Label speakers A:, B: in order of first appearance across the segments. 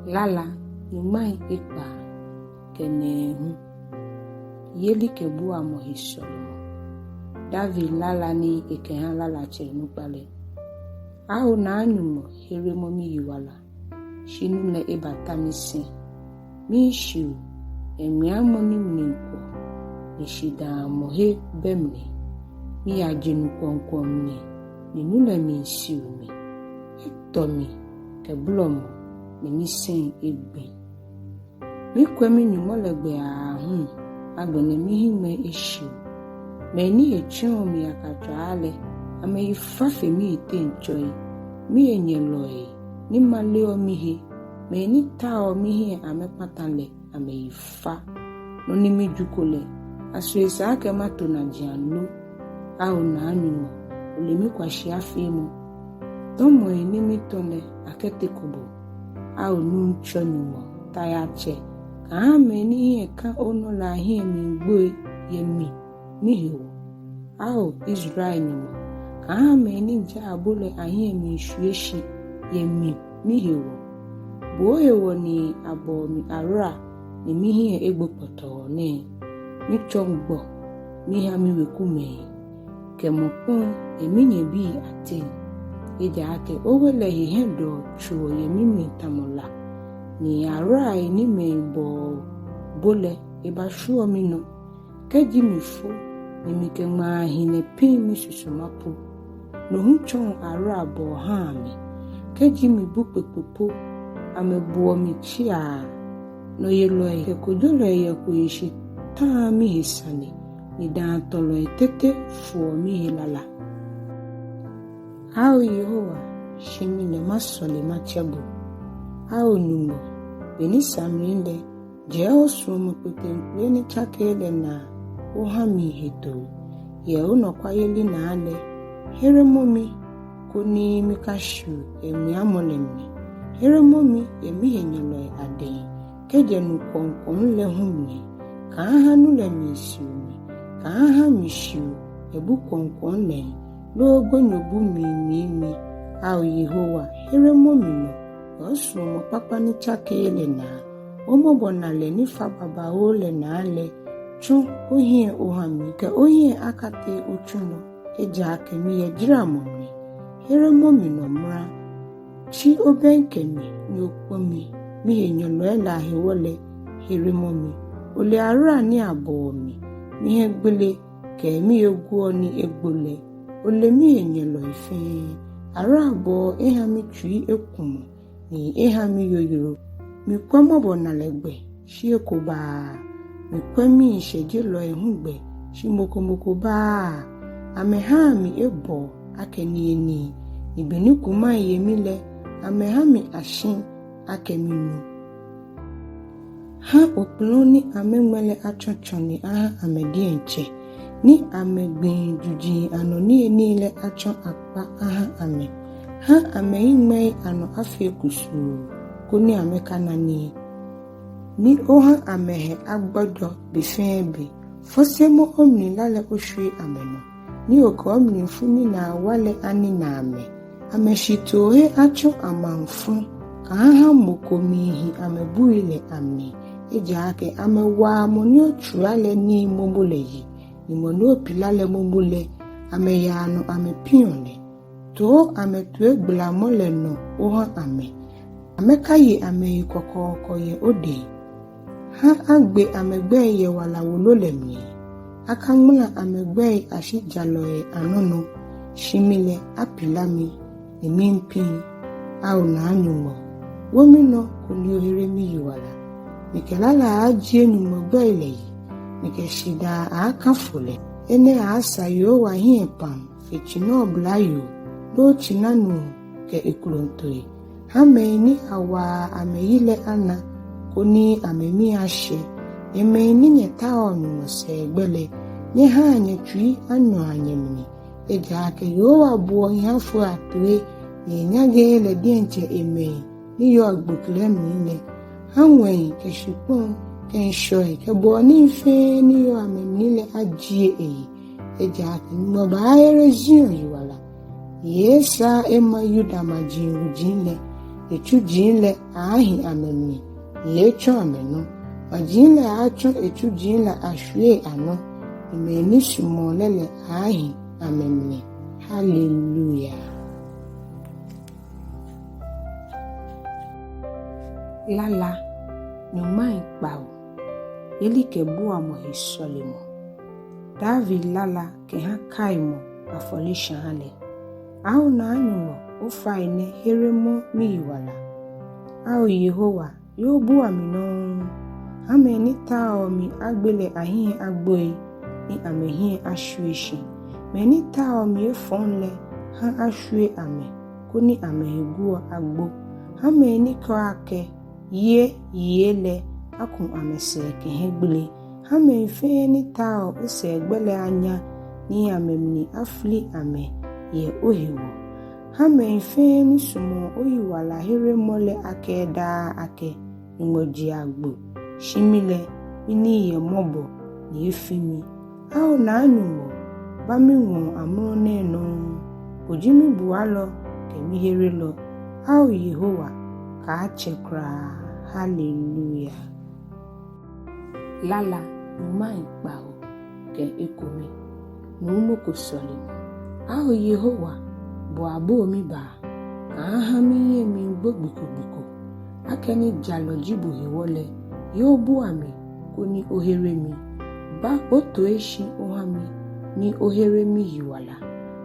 A: Lala imai ikpa kenehu yeli kebu amohisolo David Lala ni ekehan Lala chenupale aho na anyumo heremo mi yiwala shinu le ebatamisi mi shu emiamo ni minko nishida mohe bemne mi ajinu konkomne ni nule mi siumi tomi keblomo ni misen egbe mi kwemi nyumolegbe ahun agbene mi hime ishu me ni echon mi akatwale ame ifafe mi itenchoi mi enyeloe ni maleo mihe me ni tao mihe ame patale ame ifa no ni mi jukole aswesa ake mato na jianlu au na anyumo ole mi kwashi afimo tomo ni mi tole akete kobo au nu chonyumo tayache ame ni eka ono la hi mi gbo yemi mihewo au Israel ni ame ni ja abule ahi mi shueshi yemi mihewo boyewo ni abo mi ara ni mihi egbopoto ne mi chongbo mi ha mi wekume kemopon eminye bi ate eja ake owele hendo chuo yemi mitamola ni ara ni me bo bole eba shuo mi no keji mi fo ni mi ke ma hine pin mi susumapo no hunchon ara bo ha mi keji mi bu pepopo ame bo mi chia no yelo e ko jolo e ko ishi ta mi hisani ni dan tolo etete fo mi Lala au Yehowa shimi le masole machabu au numo beni samrinde je osumo petemple ni chakele na ohami heto ye unokwa yeli na ale heremomi kuni mikashu emi amolemi heremomi emi henyelo ade keje nu konkon le humni ka ha nu le misumi ka ha mishu ebu konkon le lo gonyobu mi au Yehowa heremomi no osumo papa ni chakele na omobonale ni fa baba ole na ale chu ohie ohami ke ohie akate ochuno eja akemi ejira momni heremomi no mra chi obenkemi ni okpomi mi enyolo ela hewole heremomi ole ara ni abomi mi egbele ke mi egwo ni egbole ole mi enyolo ife ara abo ehami tui ekumo ni ehami yoyoro mi kwamo bonalegbe shi ekoba mi kwemi isheje lo ehungbe shi mokomoko ba amehami ebo akeni eni ibeni kuma yemile amehami ashin akeminu ha oploni amemele achonchoni aha amedienche ni amegbin juji anoni enile achon apa aha ame ha ameimei ano afi kusu koni amekanani ni oha amehe agbodo bifenbe fosemo omni lale oshwe ameno ni oko omni funi na wale ani na ameshitohe acho amanfu aha mokomihi amebuile ame eja ake amewa moni ochuale ni momole yi ni moni opilale momole ameyano amepione to ametue gbla mole no oha ame amekaye ame kokoko ye ode ha agbe amegbe ye wala wololemi akamula amegbe ashijaloe anono shimile apilami emimpi au na anyumo womino kuli ohere mi yiwala mikelala aji enyumo gbe ile yi mikeshida akafule ene asa yo wa hie pam fechino blayo do chinanu ke ekulontoyi ha meni awa ameyile ana koni amemi ashe emeni nyeta onu se gbele nye ha anyetwi anyo anyemni eja ake yo abo ihe fu atwe nyage le dienche eme ni yo agbokle mile hanwe ke shipon ke shoy ke bo ni fe ni yo amemnile ajie eja ake mo ba ere jion yiwala yesa ema yuda majin ujinle echu jinle ahi amemni yecho ameno majinle acho echu jinle ashwe ano imeni shumolele ahi amemni. Hallelujah. Lala nyumai pao yeli kebu amo hisolimo David lala ke ha kaimo afolisha hale au na anyumo ufaine heremo miwala au Yehowa yobu amino ameni tao mi agbele ahin agboi ni amehin ashweshi meni tao mi efonle ha ashwe ame kuni amehiguo agbo ameni kwa ake yele akun amese ke hegbele hame fe ni tao use egbele anya ni amemni afli ame ye ohiwo hame fe ni sumo oyiwala here mole ake da ake ngoji agbo shimile bini ye mobo ni efimi au na anyumo bami won amro ne no ojimi bualo kemi here lo au Yehowa ka chekra. Hallelujah. Lala numai pao ke ekomi numoko solimo au Yehowa bo abo mi ba ka ha mi ye mi gbogbiko akeni jalo jibu hewole yobu ami koni ohere mi ba oto eshi ohami ni ohere mi hiwala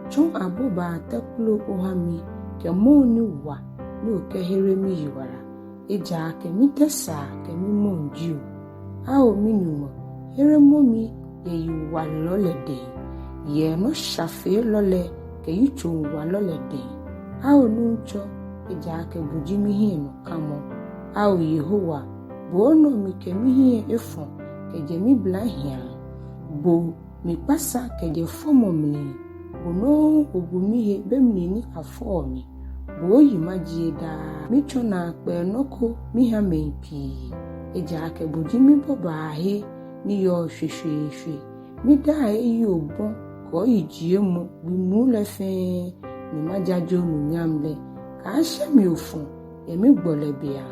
A: chon abo ba tekulo ohami ke mo ni wa ni okehere mi hiwala eja kemi tesa kemi monju ao minumo heremo mi ye yuwa lolede ye no shafe lole ke yuchu wa lolede ao nuncho eja ke bujimi hino kamo ao Yehowa bono mi kemi hie efo ke je mi blahia bo mi pasa ke je fomo mi bono ogumi he bemni ni afo mi boyi majida micho na pe noko mi ha mepi eja ke boji mi boba he ni yo hwehwehwe mi da eyi obon ko ijie mu bi mu le fe ni majajo mu nyamle ka hye mi ofun e mi gbole bia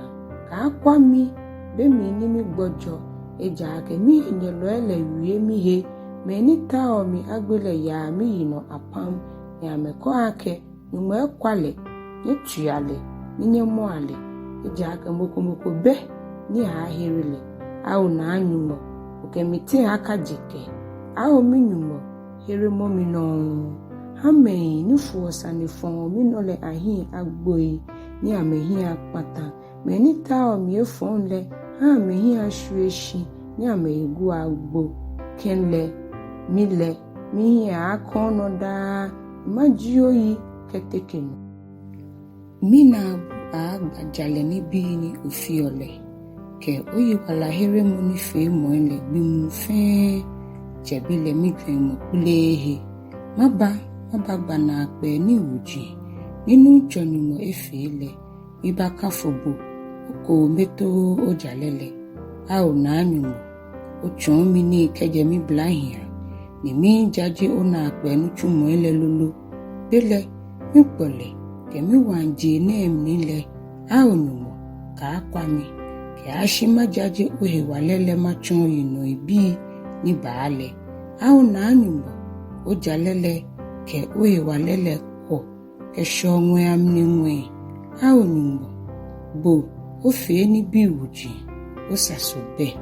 A: ka kwa mi be mi ni mi gbojo eja ke mi enyelo ele wie mi he me ni ta o mi agbele ya mi yino apam ya me ko ake ni mo ekwale Yetuyale, ninye mwale, ijaka moko be, ni ahirile, au na anyumo, ukemite haka jike, au minumo, heremo minon, hame nifuosa nifon, minole ahi agboi, ni amehi akpata, menita o miefonle, amehi ashweshi, ni ameigu agbo, kenle, mile, mihi akono da, majioyi ketekenu. Mina agbajale nibi ni ofiole ke oyiwala here mu ni fe mo le bi mu fe jebile mi dwen mo kulehe maba gba na pe ni uji ninu joni mo efele mi ba kafobo ko meto ojalele a o na anu mo o chon mi ni keje mi blahia ni mi jaje ona pe nu chumo ele lolo bele mi pole kemi wanje nem nile aonumo ka akwami ke ashima jaje ohe walele machon yino ibi ni baale aona anyumo ojalele ke ohe walele ko ke shonwe amninwe aonumo bo ofe ni biwuji osasobe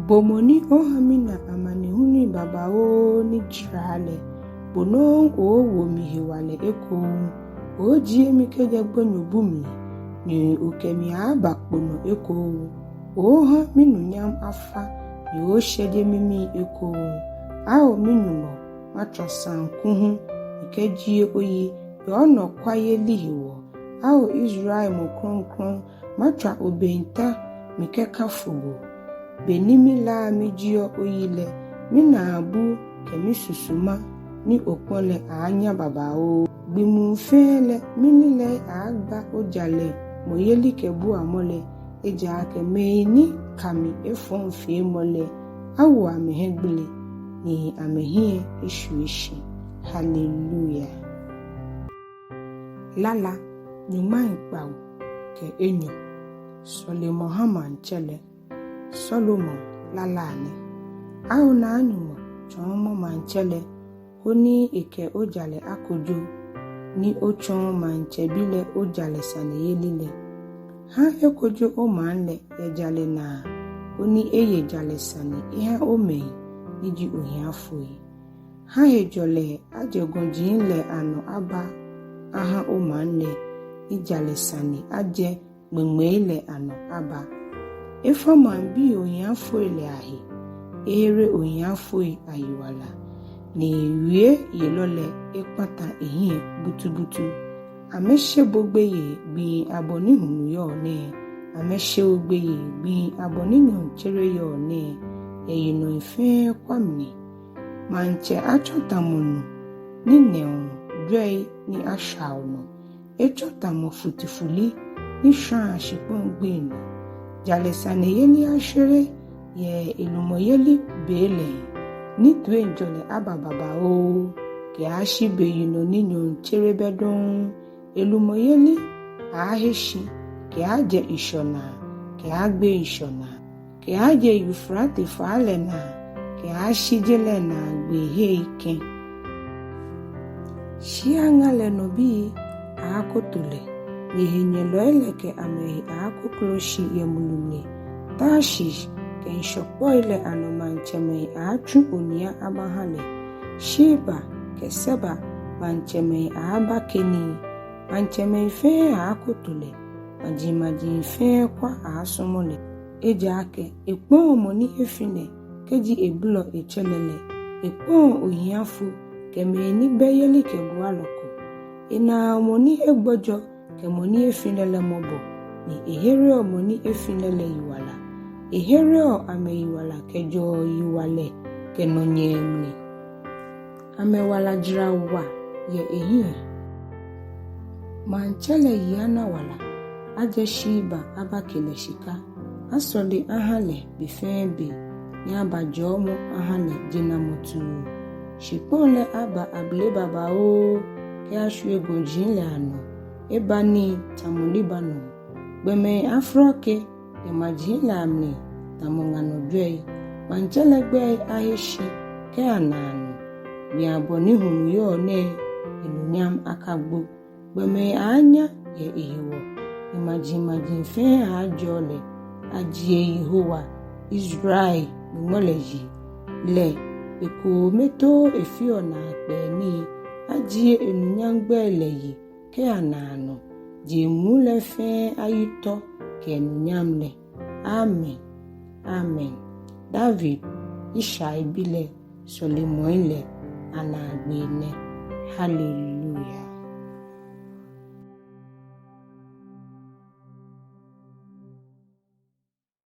A: bomoni ohamina amani huni baba o ni jirale bono owo mihiwale eko oji emi keje gbonyo bumi ni okemi abakpono eko oha minunyam afa ni o shede mimi eko ao minumo matrosan kuhu ikeji oyi yono kwaye lihiwo ao Israel mo kronkron matra obenta mikeka fugo benimi la mijio oyile mina abu kemi susuma ni okole anya baba o bimu fele minile agba ojale moyeli kebu amole eja ke meini kami efon fe mole awu amehegbele ni amehie eshuishi. Hallelujah. Lala nyuma ipawo ke enyo Solomon hamanchele Solomon lalani au na anyumo chomo manchele honi ike ojale akojo ni ocho manchebile ojale saneyelile ha ekojo o manle ejale na oni eye jale sane ihe o mei iji ohiafoi ha ejole ajegonjinle ano aba aha o manle ijale sane aje gbengmeile ano aba Ifeoma bi ohiafoi le ahi ere ohiafoi ayiwala ni wie yelole ipata ehie butubutu ameshe bogbeye bi aboni hunu yo ne ameshe ogbeye bi aboni nyon chere yo ne eyino ife kwamni manche achotamunu ni neon dwei ni ashauno echotamo futifuli ni shan shipongbe jalesane yeli ashere ye ilumoyeli bele ni dwenjole abababa o ke ashibe yino ninyo cherebedon elumoyeli aheshi ke aje ishona ke agbe ishona ke aje Yufrate falena ke ashijele na gbehe ike shiangale nobi akotule nihinyelo eleke amehi akokloshi yemulune Tashish ken shokpoile anomancheme achu unia abahale Shiba keseba mancheme abakeni mancheme fe akotule majimaji fe kwa asomole ejake ekpon moni efine keji ebulo echelele ekpon ohiafu kemeni beyeli kebualoko ina moni egbojo kemoni efinele mobo ni ehere moni efinele yiwala ehere ame yiwala kejo yiwale kenonyemni amewala jirawa ye ehie manchele yana wala aje Shiba abakele shika asoli ahale bifembe ni abajomo ahale jinamotu shipole aba able baba o ke ashu egonjinle ano ebani tamulibano gbeme afroke emajinle amne tamongano dwei manchele gbe aheshi ke anano ni aboni hunu yo ne enunyam akagbo gbeme anya ye ihiwo imajimajin fe ajole ajie Yehowa Israel moleji le eko meto efiona peni ajie enunyangbe leyi ke anano je mule fe ayito ke enunyamle amen amen David Isha ibile Solomon le anagbene hallelujah